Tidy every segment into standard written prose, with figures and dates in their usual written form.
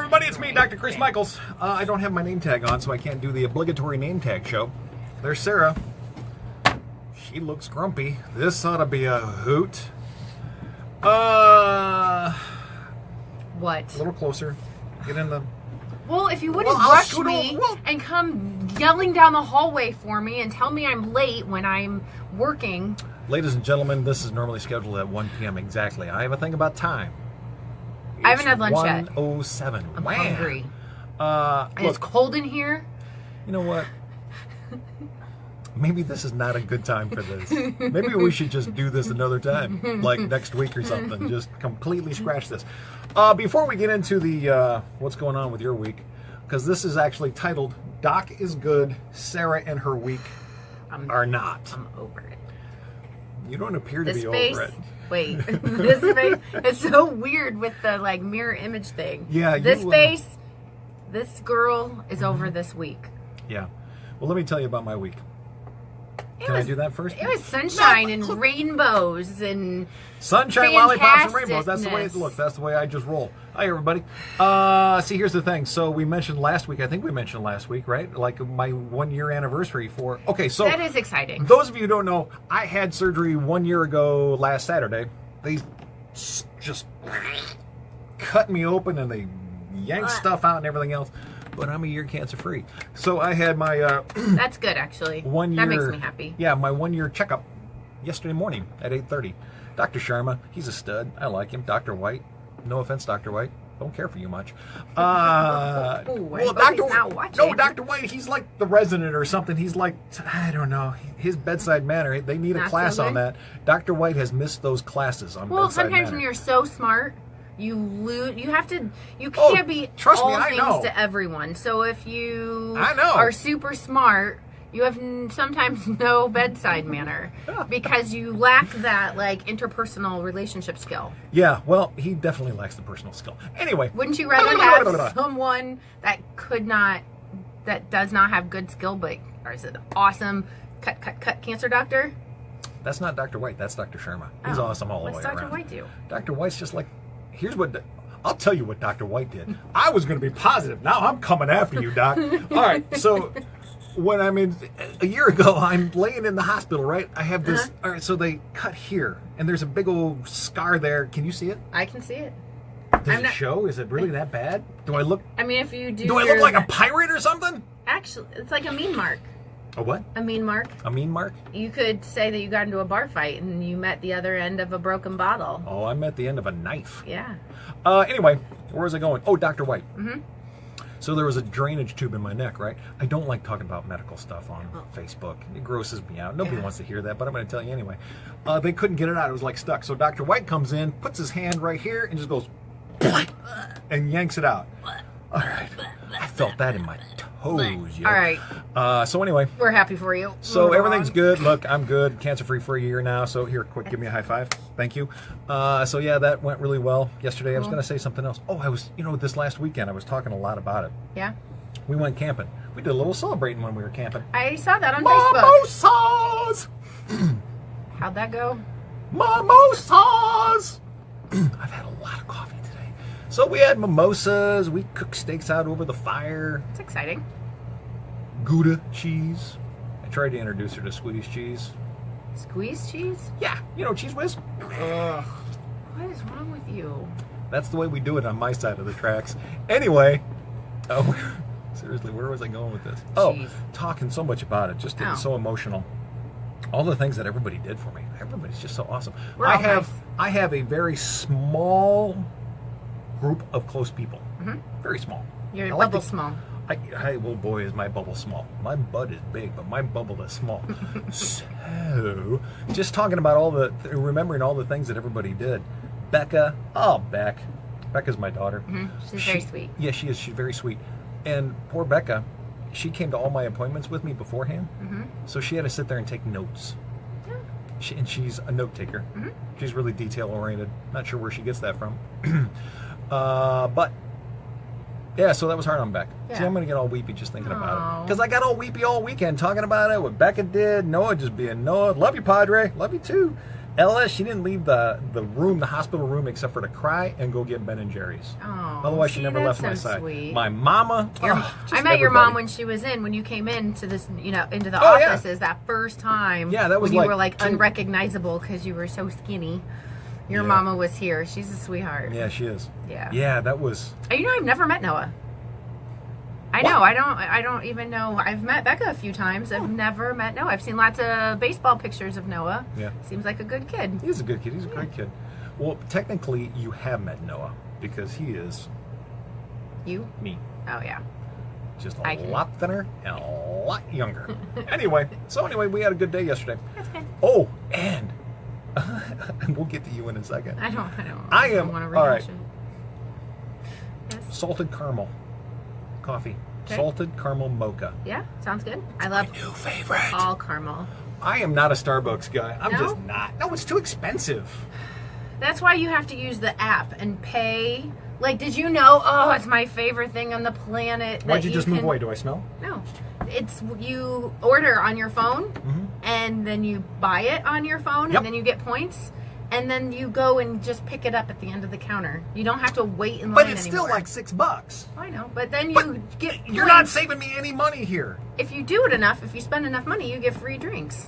everybody, it's me, Dr. Chris Michaels. I don't have my name tag on, so I can't do the obligatory name tag show. There's Sarah. She looks grumpy. This ought to be a hoot. What? A little closer. Get in the... Well, if you wouldn't I'll rush scoot me over. and come yelling down the hallway for me and tell me I'm late when I'm working. Ladies and gentlemen, this is normally scheduled at 1 p.m. exactly. I have a thing about time. I haven't had lunch yet. 1:07. I'm Wow. hungry. And it's Look, cold in here. you know what? Maybe this is not a good time for this. Maybe we should just do this another time, like next week or something. Just completely scratch this. Before we get into the what's going on with your week, because this is actually titled "Doc is Good, Sarah and Her Week Are Not." I'm over it. You don't appear to This be face. over it. Wait, this face is so weird with the like mirror image thing. Yeah, This you, face, this girl is over this week. Yeah. Well, let me tell you about my week. Can I do that first? It was sunshine and rainbows and sunshine, lollipops, and rainbows. That's the way it fantasticness. looks. That's the way I just roll. Hi, everybody. See, here's the thing. So we mentioned last week, I think we mentioned last week, right? Like my 1 year anniversary for... Okay, so... That is exciting. Those of you who don't know, I had surgery 1 year ago last Saturday. They just cut me open and they yanked stuff out and everything else. But I'm a year cancer-free. So I had my... That's good, actually. 1 year... That makes me happy. Yeah, my 1 year checkup yesterday morning at 8:30. Dr. Sharma, he's a stud. I like him. Dr. White, no offense, Dr. White. Don't care for you much. I hope he's not watching. No, Dr. White, he's like the resident or something. He's like, I don't know, his bedside manner. They need a Not class so on that. Dr. White has missed those classes on Well, bedside sometimes manner. when you're so smart, you lose. You have to. You Oh, can't be trust me, all I things know. to everyone. So if you I know. are super smart, you have sometimes no bedside manner because you lack that like interpersonal relationship skill. Yeah, well, he definitely lacks the personal skill. Anyway. Wouldn't you rather have someone that does not have good skill, but or is it an awesome cut cancer doctor? That's not Dr. White. That's Dr. Sharma. He's awesome all the way What's around. Dr. White do? Dr. White's just like, here's what, I'll tell you what Dr. White did. I was going to be positive. Now I'm coming after you, Doc. All right, so when I'm in, a year ago, I'm laying in the hospital, right? I have this, all right, so they cut here, and there's a big old scar there. Can you see it? I can see it. Does it show? Is it really that bad? Do I look if you I look like a pirate or something? Actually, it's like a mean mark. A what? A mean mark. A mean mark? You could say that you got into a bar fight and you met the other end of a broken bottle. Oh, I'm at the end of a knife. Yeah. Anyway, where was I going? Oh, Dr. White. Mm-hmm. So there was a drainage tube in my neck, right? I don't like talking about medical stuff on Facebook. It grosses me out. Nobody wants to hear that, but I'm going to tell you anyway. They couldn't get it out. It was like stuck. So Dr. White comes in, puts his hand right here, and just goes, and yanks it out. All right. I felt that in my toes. Yo. All right. So anyway. We're happy for you. So Moving everything's along. good. Look, I'm good. Cancer-free for a year now. So here, quick, give me a high five. Thank you. So yeah, that went really well yesterday. I was going to say something else. Oh, I was, this last weekend, I was talking a lot about it. Yeah. We went camping. We did a little celebrating when we were camping. I saw that on Facebook. Mimosas! How'd that go? Mimosas! I've had a lot of coffee today. So we had mimosas. We cooked steaks out over the fire. It's exciting. Gouda cheese. I tried to introduce her to Squeeze cheese. Squeeze cheese? Yeah, Cheese Whiz. What is wrong with you? That's the way we do it on my side of the tracks. Anyway, seriously, where was I going with this? Jeez. Talking so much about it, just getting so emotional. All the things that everybody did for me. Everybody's just so awesome. We're all nice. I have a very small group of close people. Mm-hmm. Very small. Your bubble small. Well, boy, is my bubble small. My butt is big, but my bubble is small. So, just talking about remembering all the things that everybody did. Becca, Becca's my daughter. Mm-hmm. She's very sweet. Yeah, she is. She's very sweet. And poor Becca, she came to all my appointments with me beforehand, so she had to sit there and take notes. Yeah. And she's a note taker. Mm-hmm. She's really detail oriented. Not sure where she gets that from. But yeah, so that was hard on Beck. Yeah. See, I'm gonna get all weepy just thinking about it because I got all weepy all weekend talking about it. What Becca did, Noah just being Noah. Love you, Padre. Love you too. Ella, she didn't leave the room, the hospital room, except for to cry and go get Ben and Jerry's. Oh, Otherwise, she never left my side. My mama. I met your mom when she was when you came into this, into the Oh, yeah. offices that first time. Yeah, that was when you like were like 2 unrecognizable because you were so skinny. Your Yeah. mama was here. She's a sweetheart. Yeah, she is. Yeah. Yeah, that was. I've never met Noah. I know. I don't even know. I've met Becca a few times. I've never met Noah. I've seen lots of baseball pictures of Noah. Yeah. Seems like a good kid. He's a good kid. He's a great kid. Well, technically, you have met Noah because he is You? me. Oh yeah. Just I a can- lot thinner and a lot younger. Anyway, we had a good day yesterday. That's good. Oh, and we'll get to you in a second. I don't want to all rehash right. it. Yes. Salted caramel coffee. Okay. Salted caramel mocha. Yeah, sounds good. I love New favorite. all caramel. I am not a Starbucks guy. I'm No? just not. No, it's too expensive. That's why you have to use the app and pay. Like, did you know? Oh, it's my favorite thing on the planet. Why'd that you just move can- away? Do I smell? No, it's you order on your phone, Mm-hmm. and then you buy it on your phone, Yep. and then you get points, and then you go and just pick it up at the end of the counter. You don't have to wait in line But it's anymore. still like $6. I know, but then you But get. You're not points. saving me any money here. If you do it enough, if you spend enough money, you get free drinks.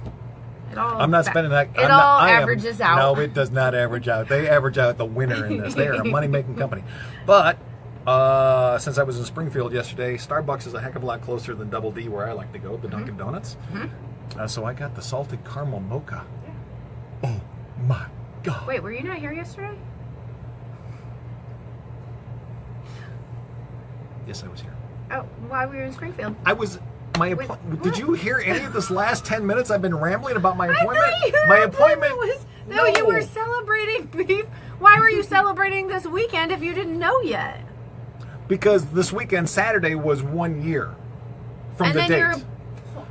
It all I'm not spending that. It all averages out. No, it does not average out. They average out the winner in this. They are a money-making company. But since I was in Springfield yesterday, Starbucks is a heck of a lot closer than Double D, where I like to go, the Dunkin' Donuts. So I got the salted caramel mocha. Oh my God! Wait, were you not here yesterday? Yes, I was here. Oh, why were you in Springfield? I was. Did you hear any of this last 10 minutes? I've been rambling about my appointment. I thought My your appointment was. No, you were celebrating beef. Why were you celebrating this weekend if you didn't know yet? Because this weekend, Saturday, was 1 year from And the then date. you're-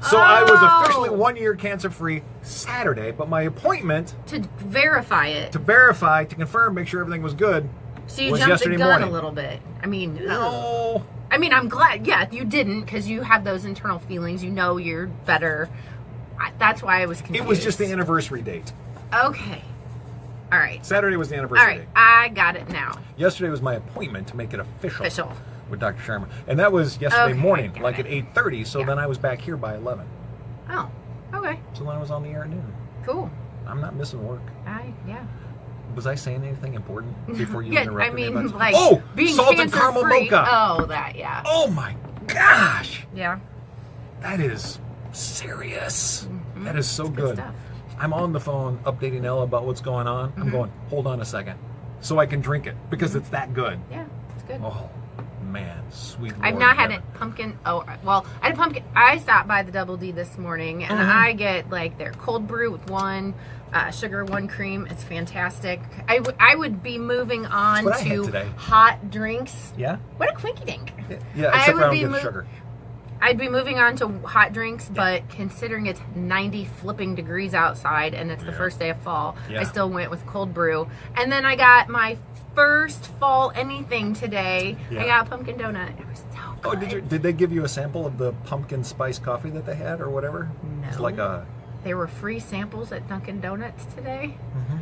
So I was Oh. officially 1 year cancer-free Saturday, but my appointment To verify it. to verify, to confirm, make sure everything was good. So you was jumped the yesterday gun morning. a little bit. I mean, ugh. No. I mean, I'm glad. Yeah, you didn't because you have those internal feelings. You know you're better. That's why I was confused. It was just the anniversary date. Okay. All right. Saturday was the All anniversary right. date. I got it now. Yesterday was my appointment to make it official. Official. With Dr. Sharma. And that was yesterday Okay, morning, got like it. at 8:30. So Yeah. then I was back here by 11. Oh. Okay. So then I was on the air at noon. Cool. I'm not missing work. Yeah. Was I saying anything important before you Yeah, interrupted I mean, me? About like being salted caramel cancer-free. mocha. Oh, that, yeah. Oh my gosh, Yeah. that is serious. Mhm. That is so It's good. stuff. I'm on the phone updating Ella about what's going on. I'm going, hold on a second, so I can drink it because it's that good. Yeah, it's good. Oh man, sweet. I've Lord not in had heaven. it pumpkin. Oh, well, I had pumpkin. I stopped by the Double D this morning, and Mhm. I get like their cold brew with one sugar, one cream. It's fantastic. I would be moving on what I had to today. hot drinks. Yeah, What a quinky dink! yeah. I Except for would I don't be get the mo- sugar. I'd be moving on to hot drinks, but considering it's 90 flipping degrees outside and it's the Yeah. first day of fall, Yeah. I still went with cold brew. And then I got my first fall anything today. Yeah. I got a pumpkin donut. It was so good. Oh, did they give you a sample of the pumpkin spice coffee that they had or whatever? It's No. like a. There were free samples at Dunkin' Donuts today. Mhm.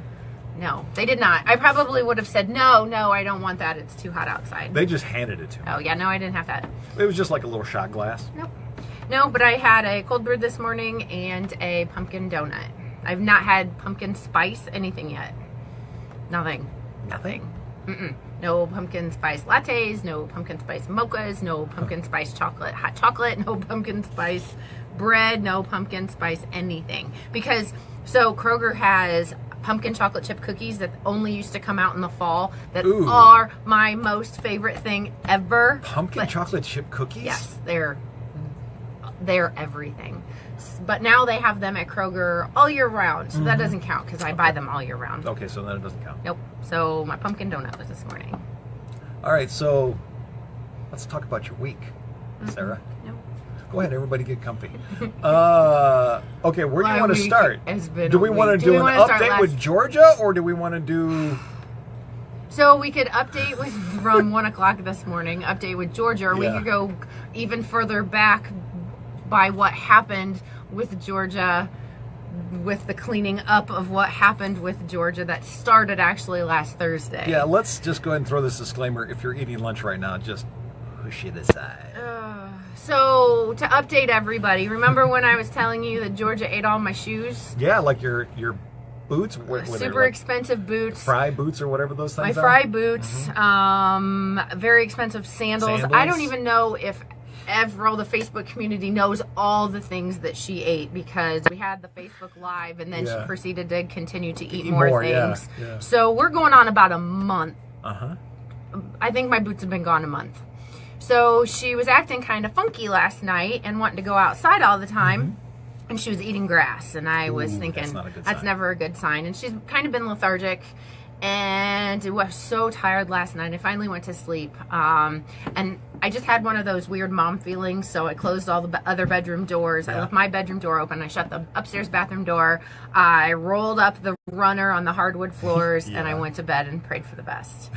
No, they did not. I probably would have said, no, I don't want that. It's too hot outside. They just handed it to me. Oh, yeah, no, I didn't have that. It was just like a little shot glass. Nope. No, but I had a cold brew this morning and a pumpkin donut. I've not had pumpkin spice anything yet. Nothing. Mm-mm. No pumpkin spice lattes, no pumpkin spice mochas, no pumpkin spice chocolate, hot chocolate, no pumpkin spice bread, no pumpkin spice anything. Because, so Kroger has pumpkin chocolate chip cookies that only used to come out in the fall that Ooh. are my most favorite thing ever. Pumpkin But- chocolate chip cookies? Yes, they're everything. But now they have them at Kroger all year round, so that doesn't count because I buy them all year round. Okay, so then it doesn't count. Nope. So my pumpkin donut was this morning. All right, so let's talk about your week, Sarah. Nope. Go ahead, everybody get comfy. Okay, where do you want to start? Do we want to do an update with Georgia, or do we want to do... So we could update with from 1 o'clock this morning, update with Georgia, or we Yeah. could go even further back by what happened with Georgia with the cleaning up of what happened with Georgia that started actually last Thursday. Yeah, let's just go ahead and throw this disclaimer. If you're eating lunch right now, just push it aside. So, to update everybody, remember when I was telling you that Georgia ate all my shoes? Yeah, like your boots. Super expensive boots. Fry boots or whatever those things My are. fry boots. Very expensive sandals. I don't even know if Avril, the Facebook community, knows all the things that she ate, because we had the Facebook Live and then she proceeded to continue to eat more things. Yeah. So we're going on about a month. Uh-huh. I think my boots have been gone a month. So she was acting kind of funky last night and wanting to go outside all the time. And she was eating grass. And I was thinking, that's never a good sign. And she's kind of been lethargic. And I was so tired last night. I finally went to sleep. And I just had one of those weird mom feelings. So I closed all the other bedroom doors. I left my bedroom door open. I shut the upstairs bathroom door. I rolled up the runner on the hardwood floors. And I went to bed and prayed for the best.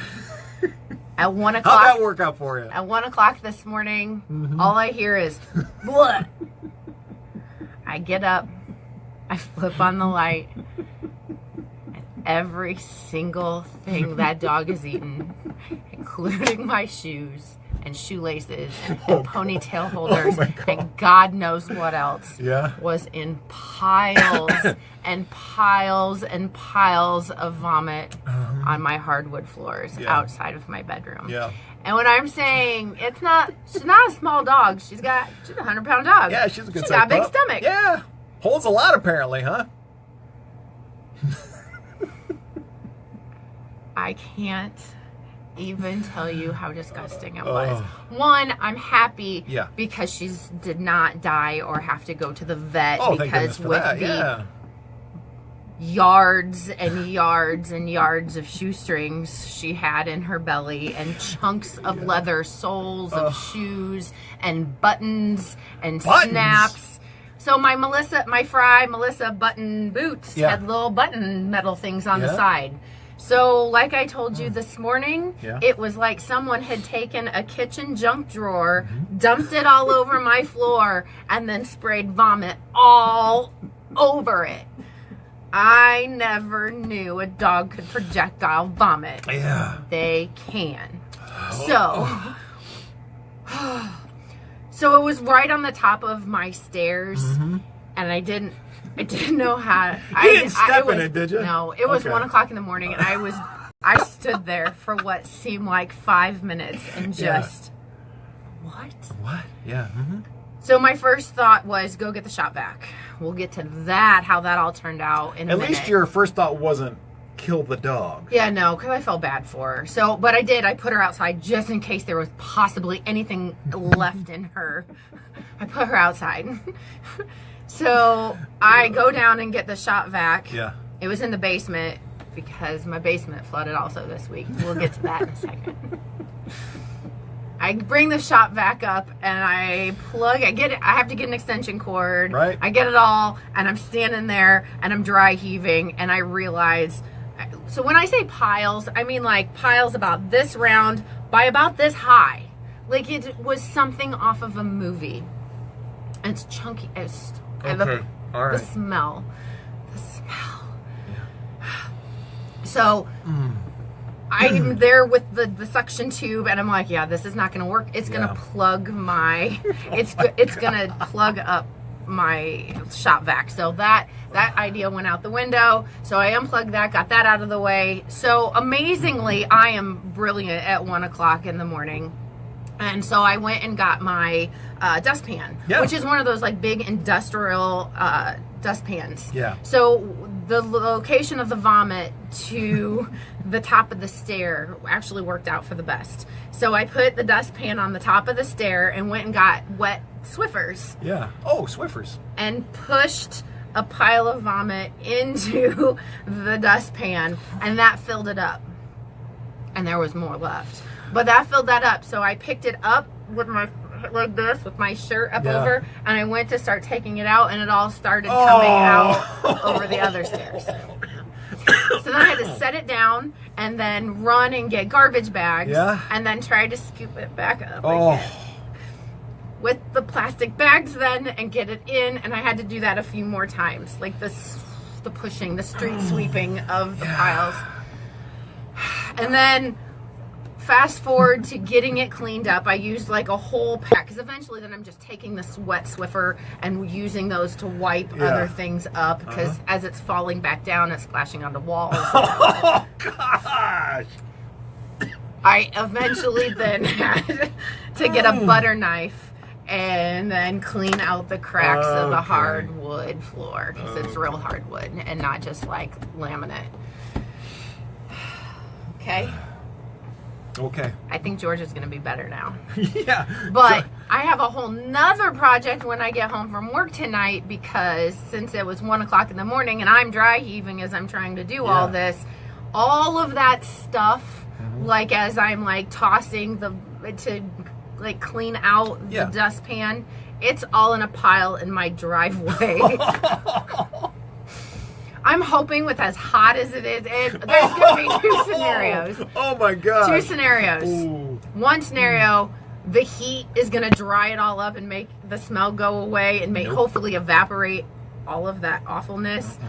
At 1 o'clock. How'd that work out for you? At 1 o'clock this morning, all I hear is, what? I get up, I flip on the light, and every single thing that dog has eaten, including my shoes and shoelaces and ponytail holders and God knows what else, was in piles and piles and piles of vomit on my hardwood floors outside of my bedroom. And when I'm saying she's not a small dog. She's a 100-pound dog. Yeah, she's a good. She's got a big stomach. Yeah, holds a lot apparently, huh? I can't even tell you how disgusting it was. One, I'm happy because she did not die or have to go to the vet, because with the yards and yards and yards of shoestrings she had in her belly and chunks of leather soles of shoes and buttons and snaps. So my Melissa button boots had little button metal things on the side. So like I told you this morning, it was like someone had taken a kitchen junk drawer, dumped it all over my floor, and then sprayed vomit all over it. I never knew a dog could projectile vomit. Yeah. They can. So it was right on the top of my stairs, and I didn't know how. You didn't step in it, did you? No, it was 1 o'clock in the morning, and I stood there for what seemed like 5 minutes and just, what? Yeah. So my first thought was, go get the shop vac. We'll get to that, how that all turned out in a minute. At least your first thought wasn't kill the dog. Yeah, no, because I felt bad for her. So, but I did. I put her outside just in case there was possibly anything left in her. I put her outside. So I go down and get the shop vac. Yeah. It was in the basement because my basement flooded also this week. We'll get to that in a second. I bring the shop vac up and I have to get an extension cord. Right. I get it all and I'm standing there and I'm dry heaving and I realize, so when I say piles, I mean like piles about this round by about this high. Like it was something off of a movie. And it's chunky. All right. The smell. So I'm there with the suction tube, and I'm like, yeah, this is not going to work. It's going to plug my, it's going to plug up my shop vac. So that idea went out the window. So I unplugged that, got that out of the way. So amazingly, I am brilliant at 1 o'clock in the morning. And so I went and got my dustpan, which is one of those like big industrial dustpans. Yeah. So the location of the vomit to the top of the stair actually worked out for the best. So I put the dustpan on the top of the stair and went and got wet Swiffers. Yeah. Oh, Swiffers. And pushed a pile of vomit into the dustpan, and that filled it up. And there was more left. But that filled that up. So I picked it up with my, like this, with my shirt up over, and I went to start taking it out, and it all started coming out over the other stairs. So then I had to set it down and then run and get garbage bags and then try to scoop it back up again. with the plastic bags then and get it in, and I had to do that a few more times, like the pushing, the street sweeping of the piles. And then fast forward to getting it cleaned up, I used like a whole pack, because eventually then I'm just taking the wet Swiffer and using those to wipe other things up, because as it's falling back down, it's splashing onto walls. Oh gosh! I eventually then had to get a butter knife and then clean out the cracks of the hardwood floor, because it's real hardwood and not just like laminate. Okay. Okay. I think George is going to be better now. Yeah. But I have a whole nother project when I get home from work tonight, because since it was 1 o'clock in the morning and I'm dry heaving as I'm trying to do all this, all of that stuff, like as I'm like tossing to like clean out the dustpan, it's all in a pile in my driveway. I'm hoping with as hot as it is, there's going to be two scenarios. Oh my God. Two scenarios. Ooh. One scenario, the heat is going to dry it all up and make the smell go away and hopefully evaporate all of that awfulness.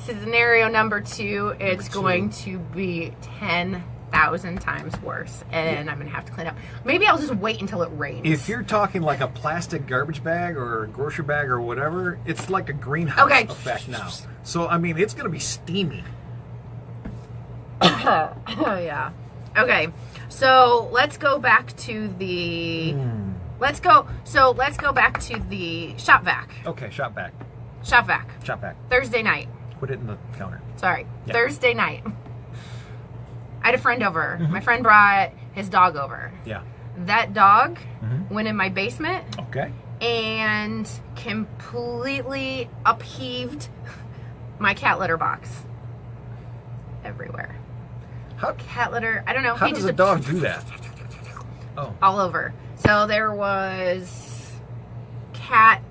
Scenario number two, it's going to be 10,000 times worse, and I'm going to have to clean up. Maybe I'll just wait until it rains. If you're talking like a plastic garbage bag or a grocery bag or whatever, it's like a greenhouse effect now. So, I mean, it's going to be steamy. Oh, yeah. Okay, so let's go back to the... Let's go back to the shop vac. Okay, shop vac. Shop vac. Shop vac. Thursday night. Put it in the counter. Sorry. Yeah. Thursday night. I had a friend over. My friend brought his dog over. Yeah. That dog went in my basement Okay. and completely upheaved my cat litter box. Everywhere. How Cat litter, I don't know. How does a dog do that? Oh. All over. So there was cat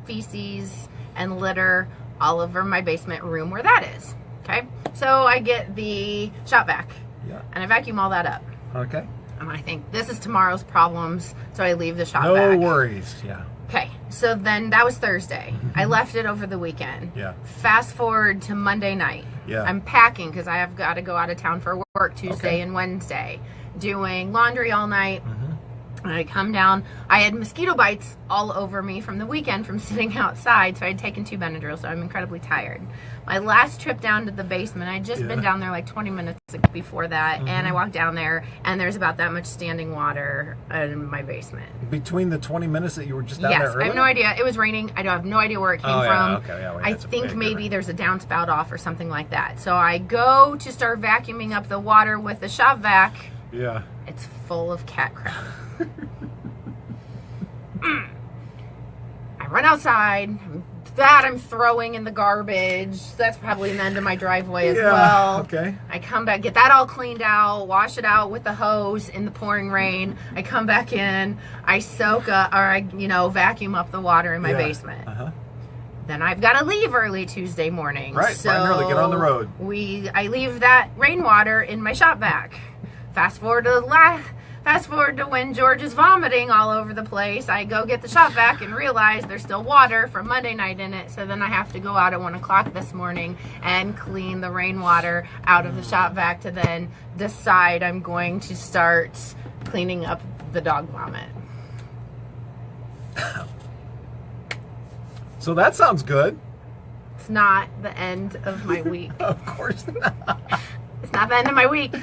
feces and litter all over my basement room where that is. Okay? So I get the shop vac. Yeah. And I vacuum all that up. Okay. And I think this is tomorrow's problems, so I leave the shop No vac. worries. Yeah. Okay, so then that was Thursday. I left it over the weekend. Yeah. Fast forward to Monday night. Yeah. I'm packing because I have got to go out of town for work Tuesday and Wednesday. Doing laundry all night. And I come down. I had mosquito bites all over me from the weekend from sitting outside, so I had taken 2 Benadryl, so I'm incredibly tired. My last trip down to the basement, I'd just been down there like 20 minutes before that, and I walked down there, and there's about that much standing water in my basement. Between the 20 minutes that you were just down there earlier? I have no idea. It was raining. I don't have no idea where it came from. Yeah, okay, yeah, well, I that's think maybe there's a downspout off or something like that. So I go to start vacuuming up the water with the shop vac. Yeah. It's full of cat crap. I run outside. That I'm throwing in the garbage. That's probably the end of my driveway as well. Okay. I come back, get that all cleaned out, wash it out with the hose in the pouring rain. I come back in, I vacuum up the water in my basement. Then I've got to leave early Tuesday morning. Right, so bright and early, get on the road. I leave that rainwater in my shop vac. Fast forward to when George is vomiting all over the place. I go get the shop vac and realize there's still water from Monday night in it. So then I have to go out at 1 o'clock this morning and clean the rainwater out of the shop vac to then decide I'm going to start cleaning up the dog vomit. So that sounds good. It's not the end of my week. Of course not. It's not the end of my week.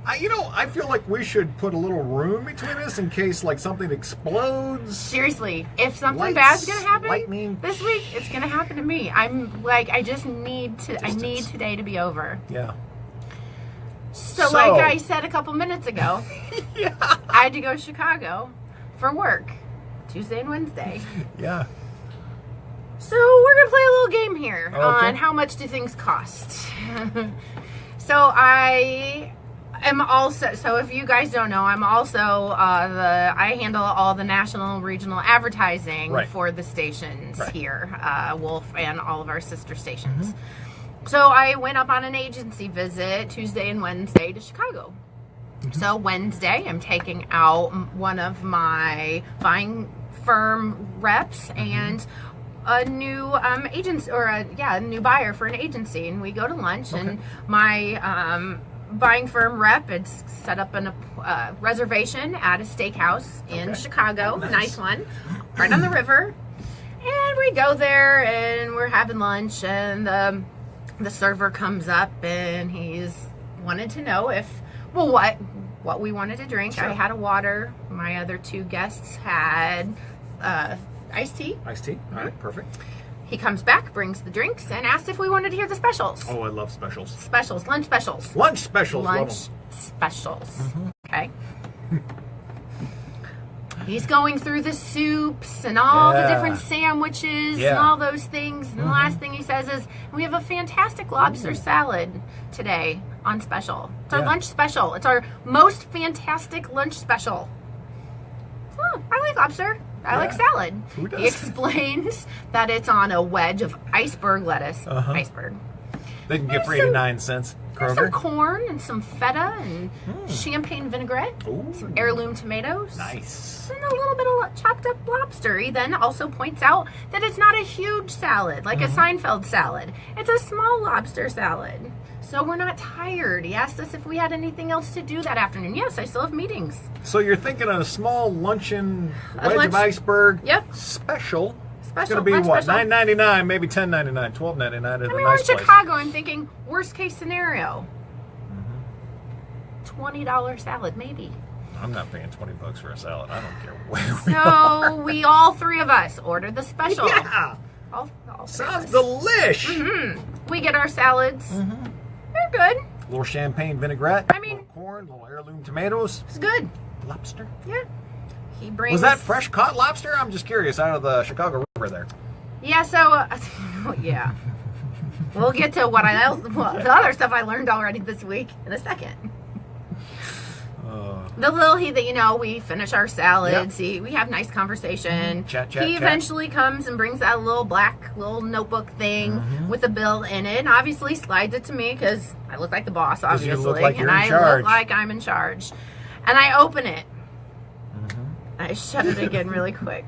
I feel like we should put a little room between us in case like something explodes. Seriously, if something bad's gonna happen lightning. this week, it's gonna happen to me. I'm like, I just need to. I need today to be over. Yeah. So like I said a couple minutes ago, I had to go to Chicago for work Tuesday and Wednesday. Yeah. So we're gonna play a little game here on Okay. how much do things cost. So I am also, so if you guys don't know, I'm also I handle all the national regional advertising for the stations here, Wolf and all of our sister stations. So I went up on an agency visit Tuesday and Wednesday to Chicago So Wednesday, I'm taking out one of my buying firm reps and a new agent, or a new buyer for an agency, and we go to lunch. And my buying firm rep had set up a reservation at a steakhouse in Chicago, nice one, right on the river. And we go there and we're having lunch, and the server comes up and he's wanted to know what we wanted to drink. Sure. I had a water. My other two guests had iced tea. Iced tea. All right, perfect. He comes back, brings the drinks, and asked if we wanted to hear the specials. Oh, I love specials. Specials, lunch specials. Lunch specials. love Lunch 'em. specials. Okay. He's going through the soups and all the different sandwiches and all those things. And the last thing he says is, we have a fantastic lobster salad today on special. It's our lunch special. It's our most fantastic lunch special. Oh, I like lobster. I like salad. Who does? He explains that it's on a wedge of iceberg lettuce. Iceberg. They can get for 89 cents. There's some Kroger. corn and some feta and champagne vinaigrette. Ooh. Some heirloom tomatoes. Nice. And a little bit of chopped up lobster. He then also points out that it's not a huge salad, like a Seinfeld salad. It's a small lobster salad. So we're not tired. He asked us if we had anything else to do that afternoon. Yes, I still have meetings. So you're thinking of a small luncheon A wedge lunch- of iceberg Yep. special. It's Special. going to be lunch what? special. $9.99, maybe $10.99, $12.99 at I the mean, we're nice in place. Chicago. I'm thinking, worst case scenario, $20 salad, maybe. I'm not paying $20 for a salad. I don't care where we So we all three of us ordered the special. Yeah. All three Sounds of us. delish. We get our salads. They're good. A little champagne vinaigrette. I mean- a little corn, a little heirloom tomatoes. It's good. Lobster. Yeah. He brings. Was that fresh caught lobster? I'm just curious. Out of the Chicago River there. Yeah. So yeah. We'll get to what the other stuff I learned already this week in a second. The little we finish our salads. We have nice conversation. Chat. He eventually comes and brings that little black notebook thing with a bill in it, and obviously slides it to me because I look like the boss, 'Cause obviously, you look like you're and in I charge. look like I'm in charge. And I open it. I shut it again really quick,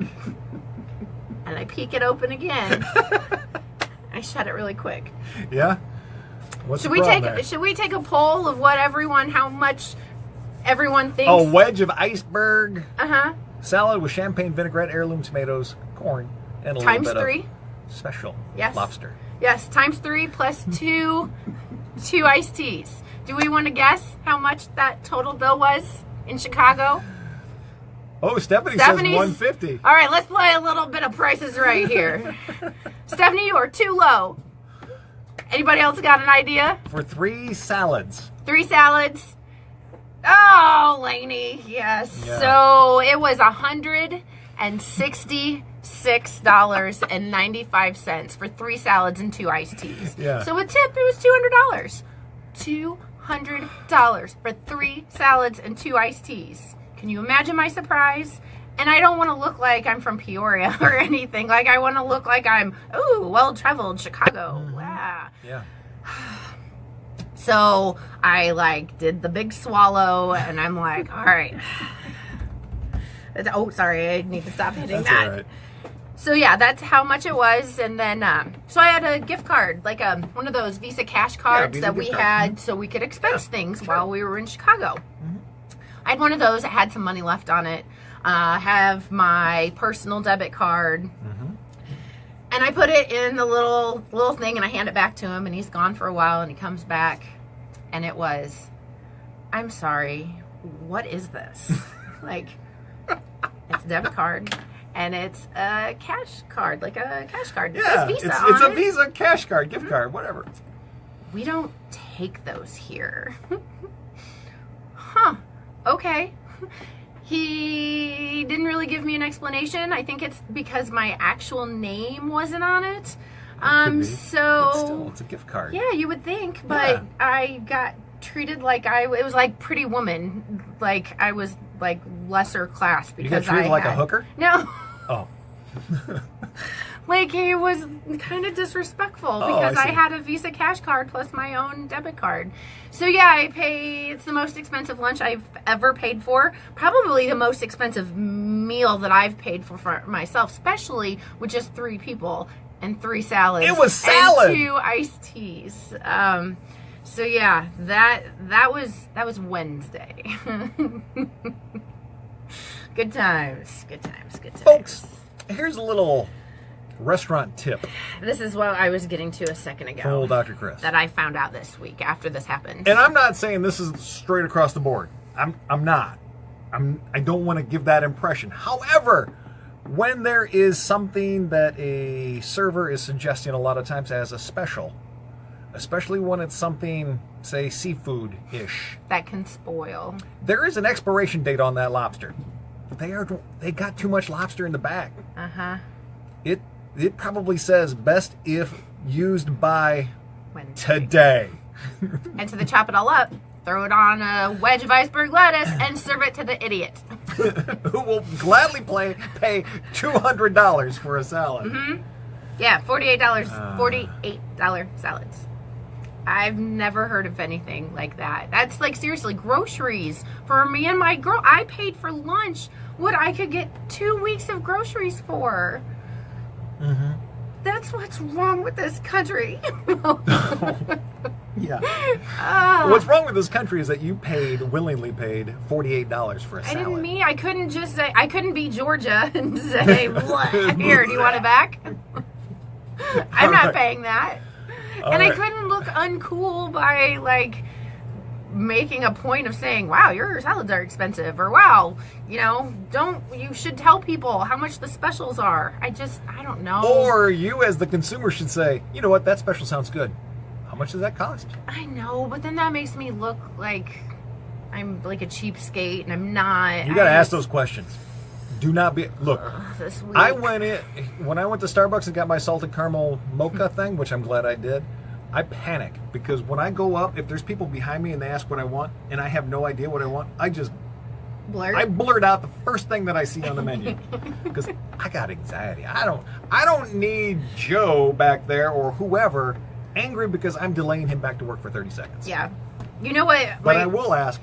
and I peek it open again. I shut it really quick. Yeah. What's Should the we problem take there? Should we take a poll of how much everyone thinks? A wedge of iceberg Uh-huh. salad with champagne vinaigrette, heirloom tomatoes, corn, and a Times little bit 3. of special Yes. lobster. Yes, times 3 plus two iced teas. Do we want to guess how much that total bill was in Chicago? Oh, Stephanie says Stephanie's- $150. All right, let's play a little bit of prices right here. Stephanie, you are too low. Anybody else got an idea? For 3 salads. 3 salads. Oh, Lainey, yes. Yeah. So it was $166.95 for 3 salads and 2 iced teas. Yeah. So with tip, it was $200. $200 for 3 salads and 2 iced teas. Can you imagine my surprise? And I don't want to look like I'm from Peoria or anything. Like, I want to look like I'm, well-traveled Chicago. Yeah. Yeah. So I did the big swallow, and I'm like, all right. Oh, sorry, I need to stop hitting That's that. all right. So yeah, that's how much it was, and then so I had a gift card, like one of those Visa cash cards Visa that we gift card. had, so we could expense things while we were in Chicago. I had one of those that had some money left on it. Have my personal debit card. And I put it in the little thing, and I hand it back to him, and he's gone for a while, and he comes back, and it was, I'm sorry, what is this? It's a debit card, and it's a cash card, like a cash card. It Yeah, says Visa it's on a it. Visa cash card, gift card, whatever. We don't take those here. Huh, okay. He didn't really give me an explanation. I think it's because my actual name wasn't on it. Could be. So But still, it's a gift card. yeah, you would think, but Yeah. I got treated like it was like Pretty Woman, like I was like lesser class You because got treated I like had, a hooker? No, Oh. Like, he was kind of disrespectful Oh, because I I see. had a Visa cash card plus my own debit card. So yeah, it's the most expensive lunch I've ever paid for. Probably the most expensive meal that I've paid for myself, especially with just 3 people and 3 salads. It was salad! And 2 iced teas. So yeah, that was Wednesday. Good times. Folks, here's a little restaurant tip This is what I was getting to a second ago. from old Dr. Chris. That I found out this week after this happened. And I'm not saying this is straight across the board. I'm not. I don't want to give that impression. However, when there is something that a server is suggesting a lot of times as a special, especially when it's something, say, seafood-ish, That can spoil. there is an expiration date on that lobster. They got too much lobster in the bag. Uh-huh. It probably says best if used by Wednesday. today. And so they chop it all up, throw it on a wedge of iceberg lettuce, and serve it to the idiot. Who will gladly pay $200 for a salad. Mm-hmm. Yeah, $48 salads. I've never heard of anything like that. That's like, seriously, groceries. For me and my girl, I paid for lunch what I could get 2 weeks of groceries for. Mm-hmm. That's what's wrong with this country. Yeah. Ah. What's wrong with this country is that you willingly paid $48 for a I salad. didn't mean, I couldn't just say, I couldn't be Georgia and say, here, do you want it back? I'm not paying that. And I couldn't look uncool by, like, making a point of saying, wow, your salads are expensive, or wow, you should tell people how much the specials are. I don't know. Or you as the consumer should say, you know what, that special sounds good. How much does that cost? I know, but then that makes me look like I'm like a cheapskate, and I'm not. You got to ask those questions. Do not be, look, This week. when I went to Starbucks and got my salted caramel mocha thing, which I'm glad I did, I panic because when I go up, if there's people behind me and they ask what I want and I have no idea what I want, I blurt out the first thing that I see on the menu because I got anxiety. I don't need Joe back there or whoever angry because I'm delaying him back to work for 30 seconds. Yeah. You know what? But I will ask,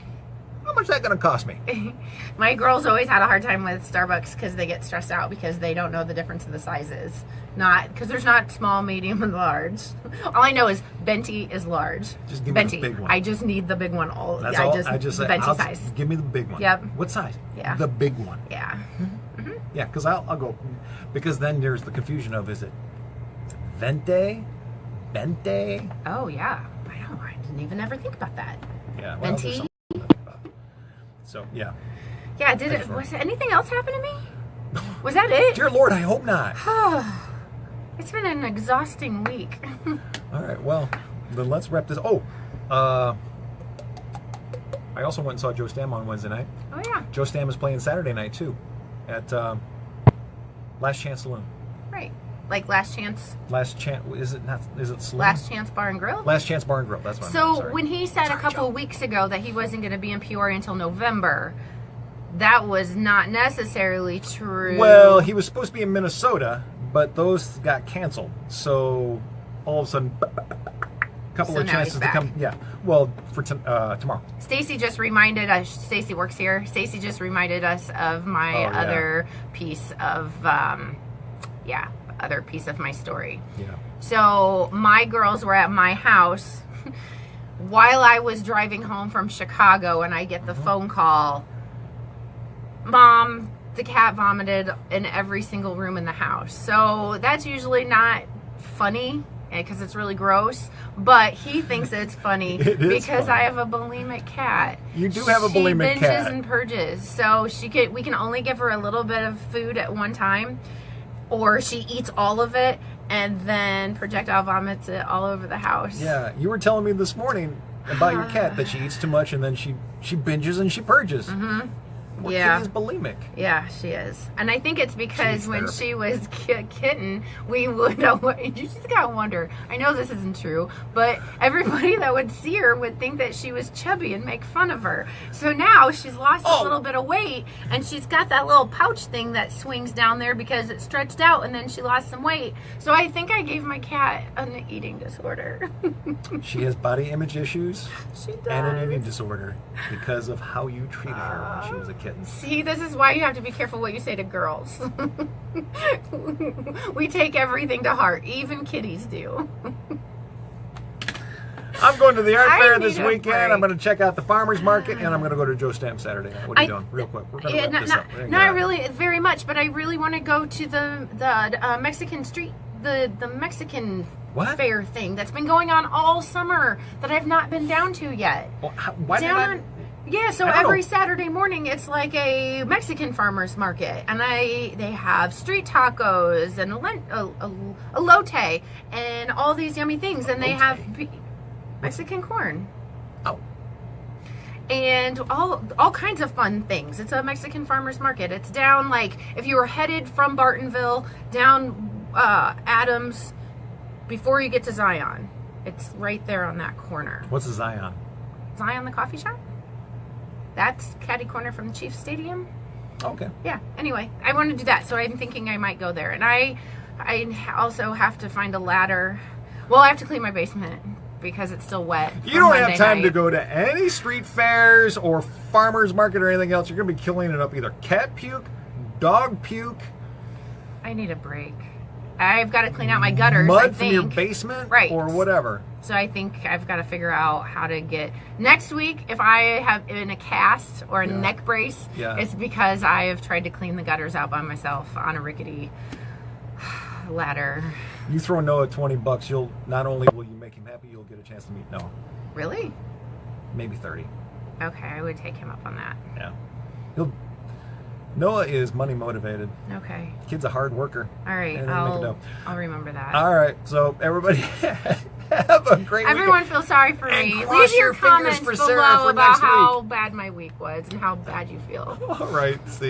how much is that going to cost me? My girls always had a hard time with Starbucks because they get stressed out because they don't know the difference in the sizes. Because there's not small, medium, and large. All I know is Venti is large. Just give me Venti. the big one. I just need the big one. That's all. I just say, Venti size. Give me the big one. Yep. What size? Yeah. The big one. Yeah. Yeah, because I'll go. Because then there's the confusion of, is it Vente? Bente? Oh, yeah. I know. I didn't even ever think about that. Yeah. Venti? there's something to think about. So, yeah. Yeah, was anything else happen to me? Was that it? Dear Lord, I hope not. It's been an exhausting week. All right, well, then let's wrap this. I also went and saw Joe Stam on Wednesday night. Oh, yeah. Joe Stam is playing Saturday night, too, at Last Chance Saloon. Right. Like Last Chance. Last Chance, is it Saloon? Last Chance Bar and Grill? Last Chance Bar and Grill, that's what I'm So sorry. when he said Sorry, a couple Joe. of weeks ago that he wasn't going to be in Peoria until November, that was not necessarily true. Well, he was supposed to be in Minnesota, but those got canceled. So all of a sudden, a couple So of now chances he's to back. come. Yeah, well, for tomorrow. Stacy just reminded us. Stacy works here. Stacy just reminded us of my Oh, yeah. other piece of, other piece of my story. Yeah. So my girls were at my house while I was driving home from Chicago, and I get the phone call, Mom, the cat vomited in every single room in the house. So that's usually not funny because it's really gross, but he thinks it's funny It is because funny. I have a bulimic cat. You do have a bulimic She binges cat. and purges, so we can only give her a little bit of food at one time, or she eats all of it and then projectile vomits it all over the house. Yeah, you were telling me this morning about your cat that she eats too much and then she binges and she purges. Mm-hmm. Poor Yeah. kitty's bulimic. Yeah, she is. And I think it's because She's when therapy. she was kitten, we would, you just gotta wonder, I know this isn't true, but everybody that would see her would think that she was chubby and make fun of her. So now she's lost a little bit of weight, and she's got that little pouch thing that swings down there because it stretched out, and then she lost some weight. So I think I gave my cat an eating disorder. She has body image issues She does. and an eating disorder because of how you treated her when she was a kitten. See, this is why you have to be careful what you say to girls. We take everything to heart, even kitties do. I'm going to the art I fair need this a weekend. break. I'm going to check out the farmer's market, and I'm going to go to Joe Stamp Saturday night. What are you doing? Real quick. We're going to wrap this up. We're gonna get out Not of here. really, very much, but I really want to go to the Mexican street, the Mexican What? fair thing that's been going on all summer that I've not been down to yet. Well, why did I? Yeah, so I don't every know. Saturday morning it's like a Mexican farmer's market, and they have street tacos and elote and all these yummy things, and they have Mexican corn. Oh. And all kinds of fun things. It's a Mexican farmer's market. It's down, like, if you were headed from Bartonville down Adams before you get to Zion. It's right there on that corner. What's a Zion? Zion the coffee shop? That's catty corner from the Chiefs Stadium. Okay. Yeah, anyway, I want to do that, so I'm thinking I might go there. And I also have to find a ladder. Well, I have to clean my basement because it's still wet. You don't have time to go to any street fairs or farmer's market or anything else. You're going to be killing it up either cat puke, dog puke, I need a break. I've got to clean out my gutters, I mud from your think. basement, Right. or whatever. So I think I've got to figure out how to get... Next week, if I have in a cast or a Yeah. neck brace, Yeah. it's because I have tried to clean the gutters out by myself on a rickety ladder. You throw Noah $20, you'll not only will you make him happy, you'll get a chance to meet Noah. Really? Maybe 30. Okay, I would take him up on that. Yeah. Noah is money motivated. Okay. Kid's a hard worker. All right, And they'll make it I'll remember that. All right, so everybody have a great Everyone weekend. feel sorry for And me. cross Leave your your fingers comments for Sarah below for about next how week. bad my week was and how bad you feel. All right, see.